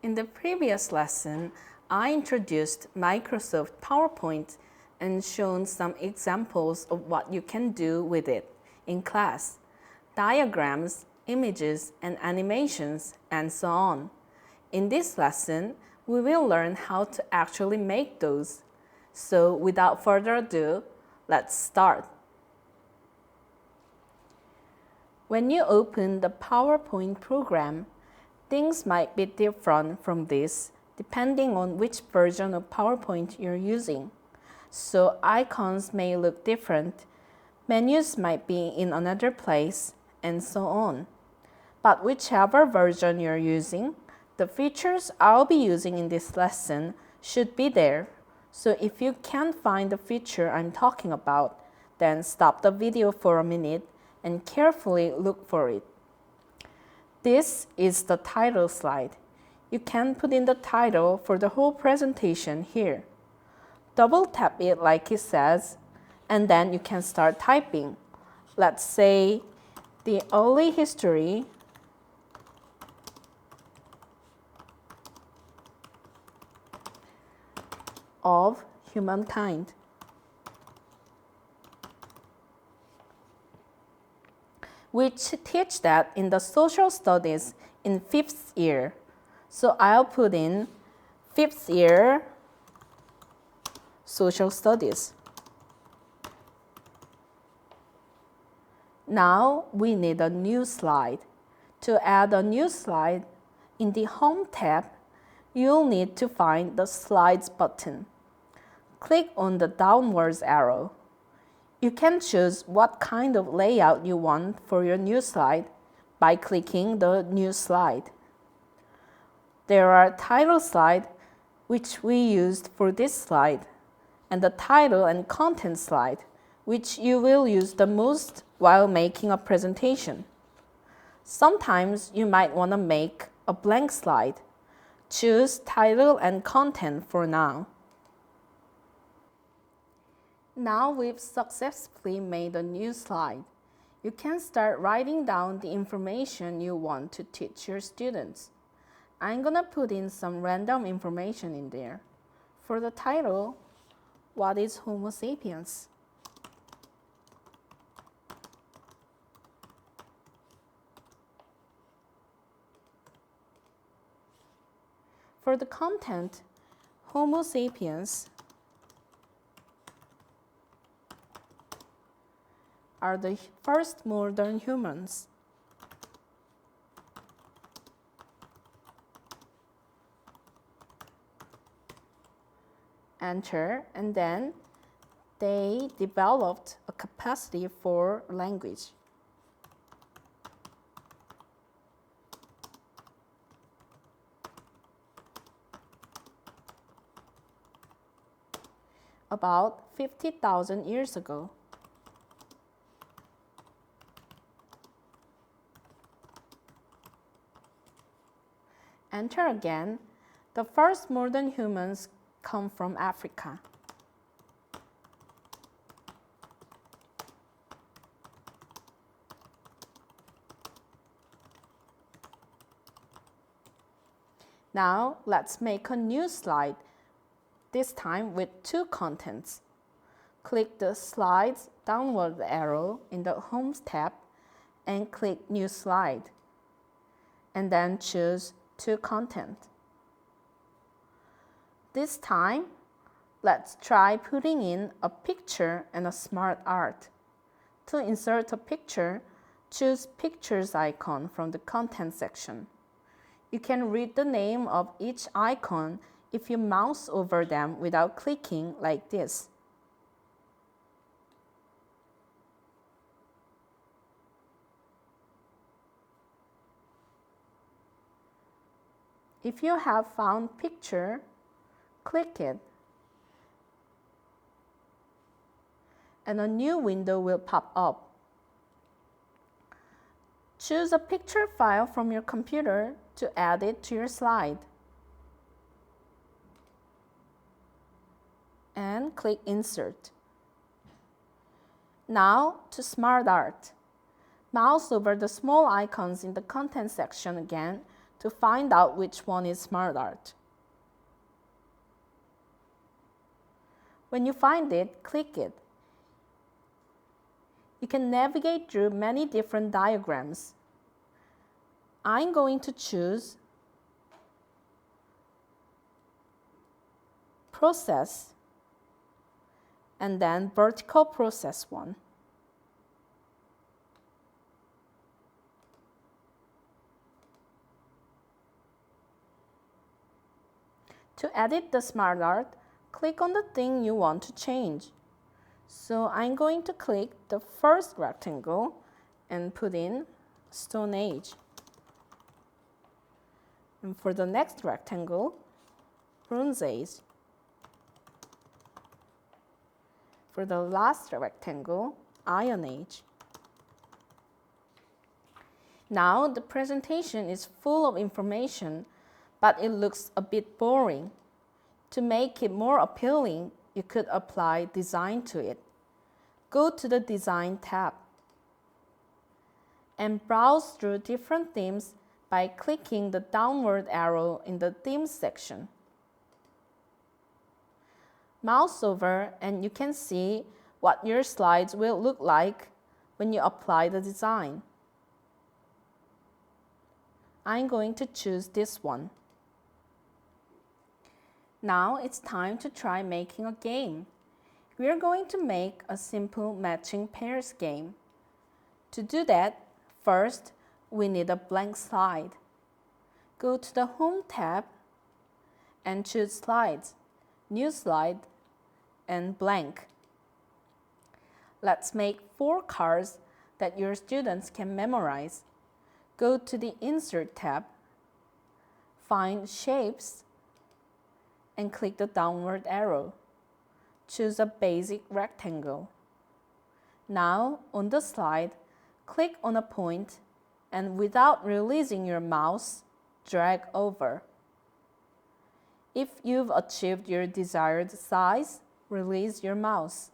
In the previous lesson, I introduced Microsoft PowerPoint and shown some examples of what you can do with it in class, diagrams, images, and animations, and so on. In this lesson, we will learn how to actually make those. So without further ado, let's start. When you open the PowerPoint program, things might be different from this depending on which version of PowerPoint you're using. So icons may look different, menus might be in another place, and so on. But whichever version you're using, the features I'll be using in this lesson should be there. So if you can't find the feature I'm talking about, then stop the video for a minute and carefully look for it. This is the title slide. You can put in the title for the whole presentation here. Double tap it like it says, and then you can start typing. Let's say the early history of humankind. Which teach that in the social studies in 5th year. So I'll put in 5th year social studies. Now we need a new slide. To add a new slide, in the Home tab, you'll need to find the Slides button. Click on the downwards arrow. You can choose what kind of layout you want for your new slide by clicking the New Slide. There are title slide, which we used for this slide, and the title and content slide, which you will use the most while making a presentation. Sometimes you might want to make a blank slide. Choose title and content for now. Now we've successfully made a new slide. You can start writing down the information you want to teach your students. I'm gonna put in some random information in there. For the title, what is Homo sapiens? For the content, Homo sapiens are the first modern humans. Enter, and then they developed a capacity for language. About 50,000 years ago. Enter again. The first modern humans come from Africa. Now let's make a new slide, this time with two contents. Click the Slides downward arrow in the Home tab and click New Slide, and then choose to content. This time, let's try putting in a picture and a smart art. To insert a picture, choose Pictures icon from the Content section. You can read the name of each icon if you mouse over them without clicking like this. If you have found picture, click it, and a new window will pop up. Choose a picture file from your computer to add it to your slide. And click Insert. Now to Smart Art. Mouse over the small icons in the Content section again to find out which one is Smart Art. When you find it, click it. You can navigate through many different diagrams. I'm going to choose Process and then Vertical Process 1. To edit the Smart Art, click on the thing you want to change. So I'm going to click the first rectangle and put in Stone Age. And for the next rectangle, Bronze Age. For the last rectangle, Iron Age. Now the presentation is full of information, but it looks a bit boring. To make it more appealing, you could apply design to it. Go to the Design tab and browse through different themes by clicking the downward arrow in the Themes section. Mouse over and you can see what your slides will look like when you apply the design. I'm going to choose this one. Now it's time to try making a game. We are going to make a simple matching pairs game. To do that, first we need a blank slide. Go to the Home tab and choose Slides, New Slide, and Blank. Let's make 4 cards that your students can memorize. Go to the Insert tab, find Shapes, and click the downward arrow. Choose a basic rectangle. Now, on the slide, click on a point and without releasing your mouse, drag over. If you've achieved your desired size, release your mouse.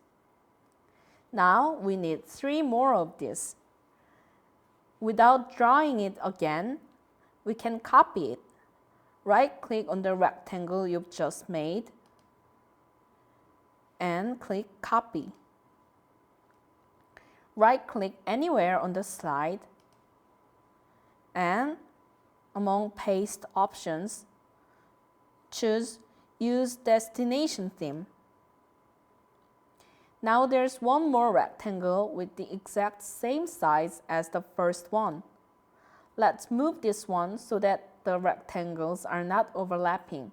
Now we need 3 more of this. Without drawing it again, we can copy it. Right-click on the rectangle you've just made and click Copy. Right-click anywhere on the slide and among Paste options, choose Use Destination Theme. Now there's one more rectangle with the exact same size as the first one. Let's move this one so that the rectangles are not overlapping.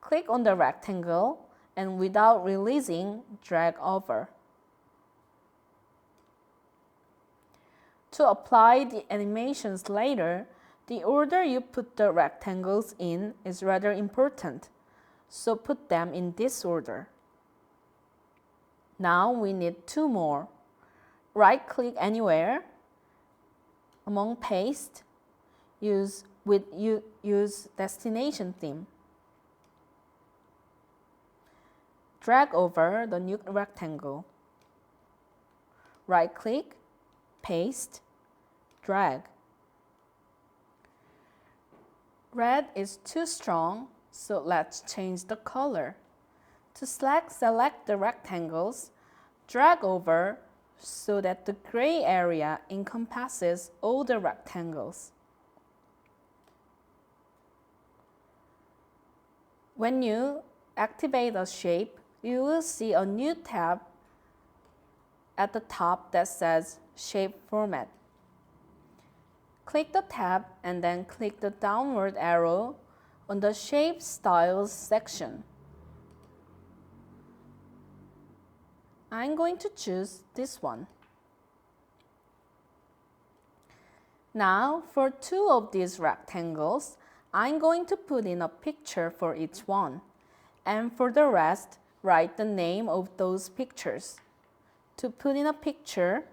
Click on the rectangle and without releasing, drag over. To apply the animations later, the order you put the rectangles in is rather important, so put them in this order. Now we need 2 more. Right-click anywhere, among Paste, use Destination Theme. Drag over the new rectangle. Right-click, Paste, drag. Red is too strong, so let's change the color. To select the rectangles, drag over so that the gray area encompasses all the rectangles. When you activate a shape, you will see a new tab at the top that says Shape Format. Click the tab and then click the downward arrow on the Shape Styles section. I'm going to choose this one. Now, for 2 of these rectangles, I'm going to put in a picture for each one. And for the rest, write the name of those pictures. To put in a picture,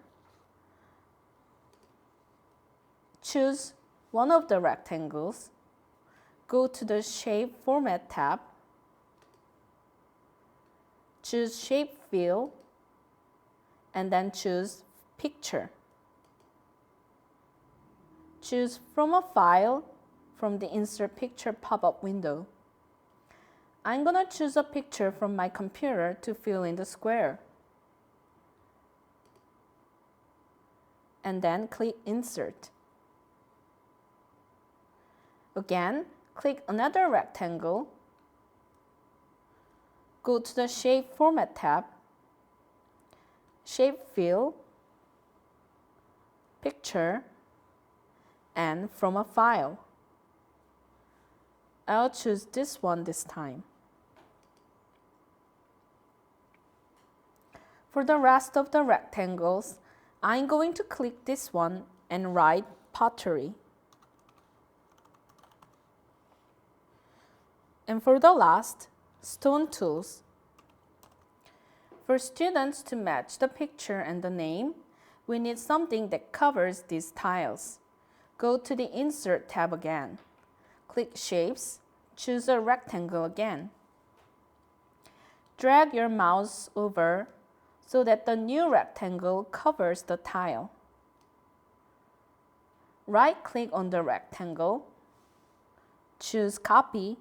choose one of the rectangles, go to the Shape Format tab, choose Shape Fill, and then choose Picture. Choose from a file from the Insert Picture pop-up window. I'm gonna choose a picture from my computer to fill in the square. And then click Insert. Again, click another rectangle. Go to the Shape Format tab, Shape Fill, Picture, and from a file. I'll choose this one this time. For the rest of the rectangles, I'm going to click this one and write pottery. And for the last, stone tools. For students to match the picture and the name, we need something that covers these tiles. Go to the Insert tab again. Click Shapes, choose a rectangle again. Drag your mouse over so that the new rectangle covers the tile. Right-click on the rectangle, choose Copy,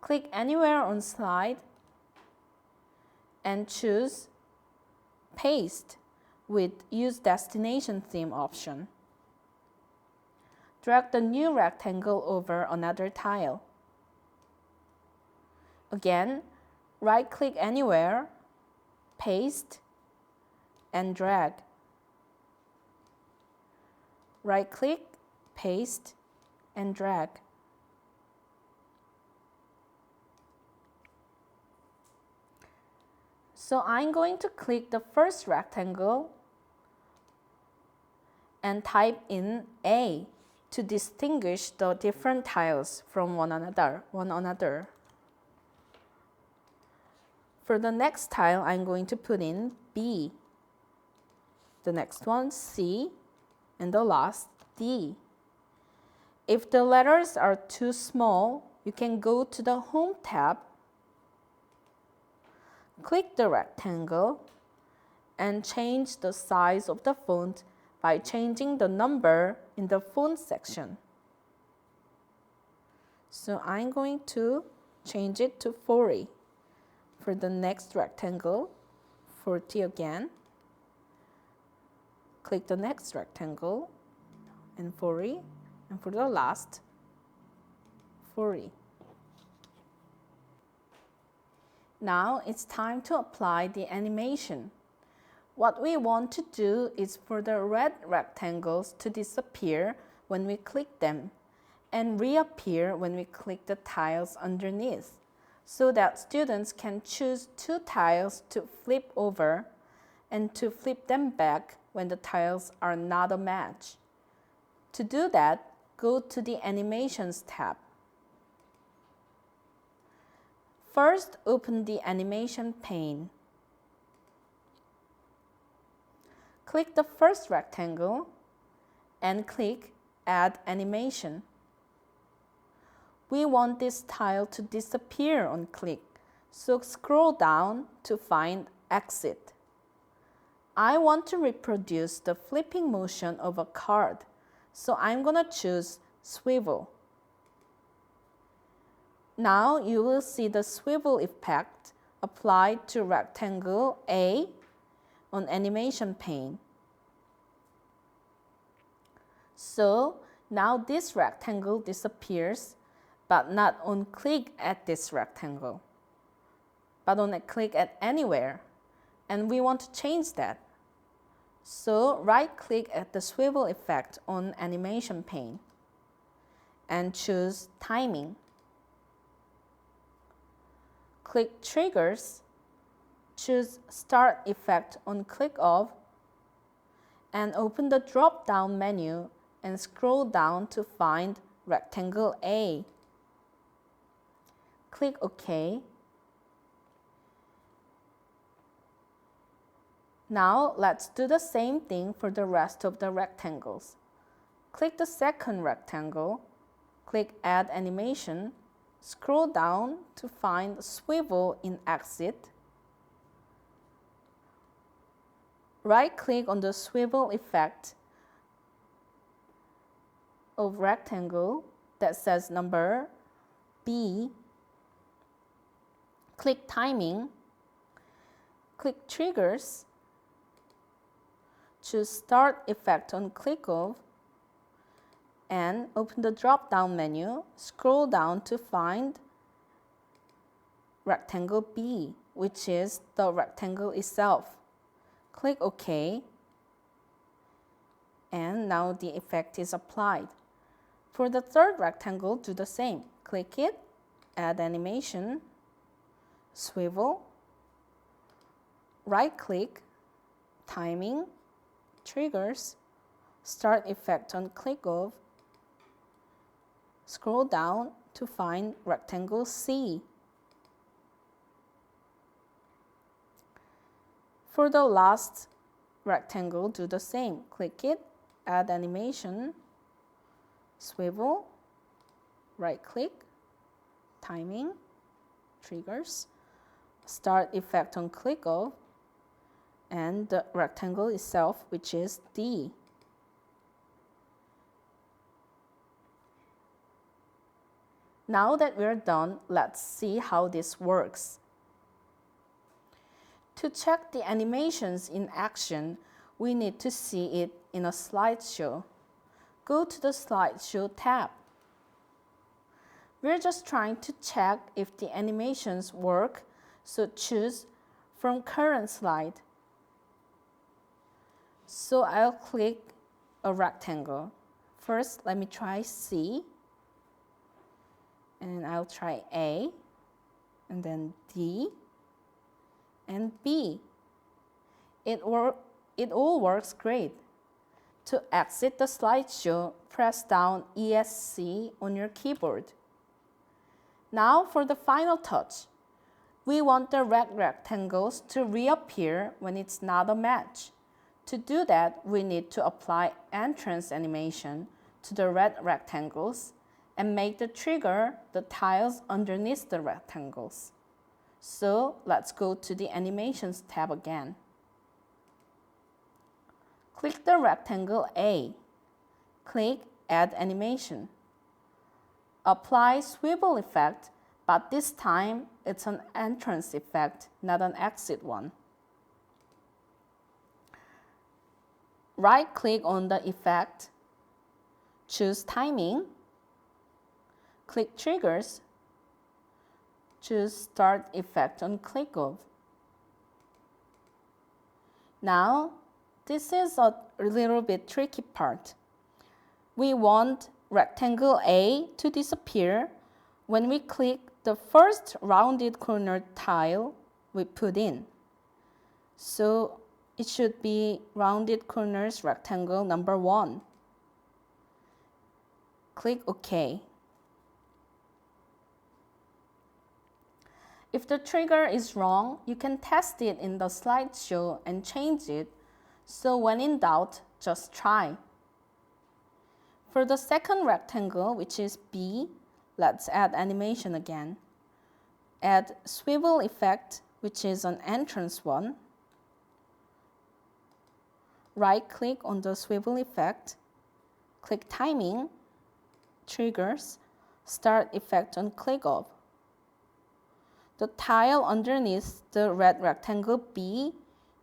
click anywhere on Slide, and choose Paste with Use Destination Theme option. Drag the new rectangle over another tile. Again, right-click anywhere, paste, and drag. Right-click, paste, and drag. So I'm going to click the first rectangle and type in A to distinguish the different tiles from one another. For the next tile, I'm going to put in B. The next one, C, and the last, D. If the letters are too small, you can go to the Home tab, click the rectangle, and change the size of the font by changing the number in the font section. So I'm going to change it to 40. For the next rectangle, 40 again. Click the next rectangle and 40. And for the last, 40. Now it's time to apply the animation. What we want to do is for the red rectangles to disappear when we click them and reappear when we click the tiles underneath, so that students can choose two tiles to flip over and to flip them back when the tiles are not a match. To do that, go to the Animations tab. First, open the animation pane. Click the first rectangle and click Add Animation. We want this tile to disappear on click, so scroll down to find Exit. I want to reproduce the flipping motion of a card, so I'm going to choose Swivel. Now you will see the swivel effect applied to rectangle A on Animation pane. So now this rectangle disappears, but not on click at this rectangle, but on a click at anywhere, and we want to change that. So right-click at the swivel effect on Animation pane and choose Timing. Click Triggers, choose Start Effect on click of, and open the drop-down menu and scroll down to find rectangle A. Click OK. Now let's do the same thing for the rest of the rectangles. Click the second rectangle, click Add Animation, scroll down to find Swivel in Exit. Right-click on the swivel effect of rectangle that says number B. Click timing, click triggers, choose start effect on click of, and open the drop down menu, scroll down to find rectangle B, which is the rectangle itself. Click OK, and now the effect is applied. For the third rectangle, do the same. Click it, add animation, swivel, right click, timing, triggers, start effect on click of, scroll down to find rectangle C. For the last rectangle, do the same. Click it, add animation, swivel, right click, timing, triggers, start effect on click of, and the rectangle itself, which is D. Now that we're done, let's see how this works. To check the animations in action, we need to see it in a slideshow. Go to the slideshow tab. We're just trying to check if the animations work, so choose from current slide. So I'll click a rectangle. First, let me try C, and I'll try A, and then D, and B. It all works great. To exit the slideshow, press down ESC on your keyboard. Now for the final touch. We want the red rectangles to reappear when it's not a match. To do that, we need to apply entrance animation to the red rectangles and make the trigger the tiles underneath the rectangles. So let's go to the Animations tab again. Click the rectangle A. Click Add Animation. Apply swivel effect, but this time it's an entrance effect, not an exit one. Right-click on the effect, choose Timing, click Triggers, choose Start Effect on click of. Now, this is a little bit tricky part. We want rectangle A to disappear when we click the first rounded corner tile we put in. So it should be rounded corners rectangle number 1. Click OK. If the trigger is wrong, you can test it in the slideshow and change it. So when in doubt, just try. For the second rectangle, which is B, let's add animation again. Add swivel effect, which is an entrance one. Right-click on the swivel effect, click Timing, Triggers, Start Effect on click of. The tile underneath the red rectangle B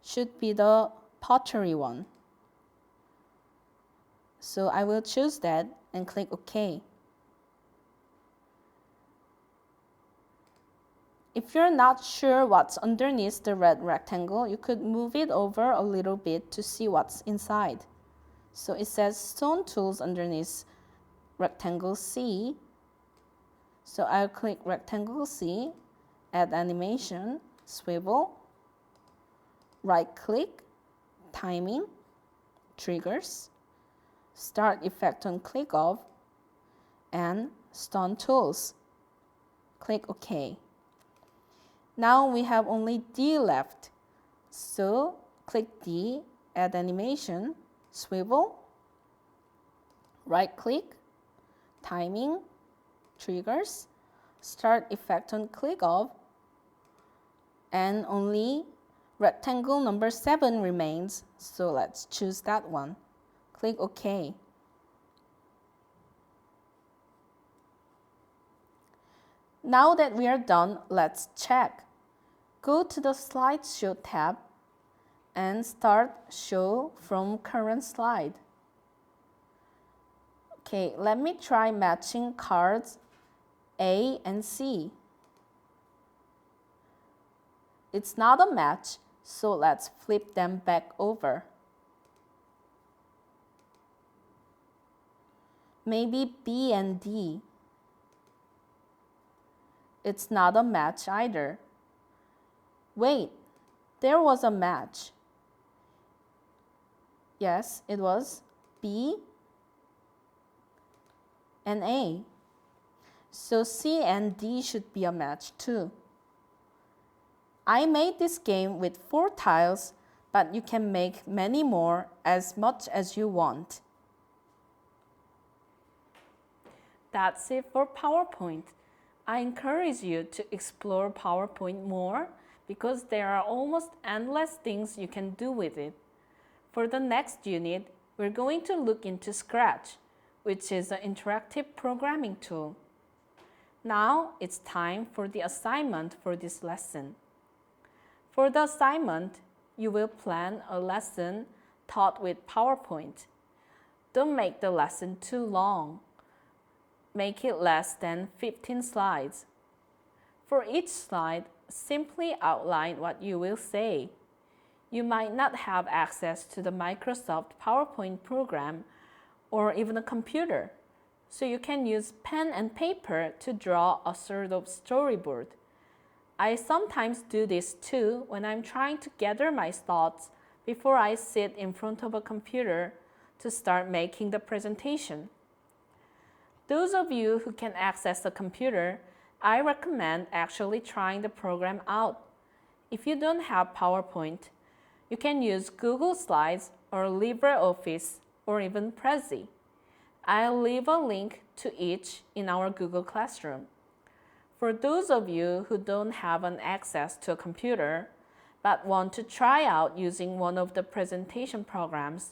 should be the pottery one. So I will choose that and click OK. If you're not sure what's underneath the red rectangle, you could move it over a little bit to see what's inside. So it says Stone Tools underneath rectangle C. So I'll click rectangle C, add animation, swivel, right-click, timing, triggers, start effect on click of, and Stone Tools. Click OK. Now we have only D left. So click D, add animation, swivel, right-click, timing, triggers, start effect on click of, and only rectangle number 7 remains, so let's choose that one. Click OK. Now that we are done, let's check. Go to the Slideshow tab and start Show from Current Slide. Okay, let me try matching cards A and C. It's not a match, so let's flip them back over. Maybe B and D. It's not a match either. Wait, there was a match. Yes, it was B and A. So C and D should be a match too. I made this game with 4 tiles, but you can make many more, as much as you want. That's it for PowerPoint. I encourage you to explore PowerPoint more because there are almost endless things you can do with it. For the next unit, we're going to look into Scratch, which is an interactive programming tool. Now it's time for the assignment for this lesson. For the assignment, you will plan a lesson taught with PowerPoint. Don't make the lesson too long. Make it less than 15 slides. For each slide, simply outline what you will say. You might not have access to the Microsoft PowerPoint program or even a computer, so you can use pen and paper to draw a sort of storyboard. I sometimes do this too when I'm trying to gather my thoughts before I sit in front of a computer to start making the presentation. Those of you who can access a computer, I recommend actually trying the program out. If you don't have PowerPoint, you can use Google Slides or LibreOffice or even Prezi. I'll leave a link to each in our Google Classroom. For those of you who don't have an access to a computer but want to try out using one of the presentation programs,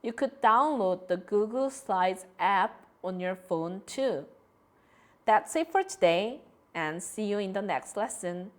you could download the Google Slides app on your phone too. That's it for today, and see you in the next lesson.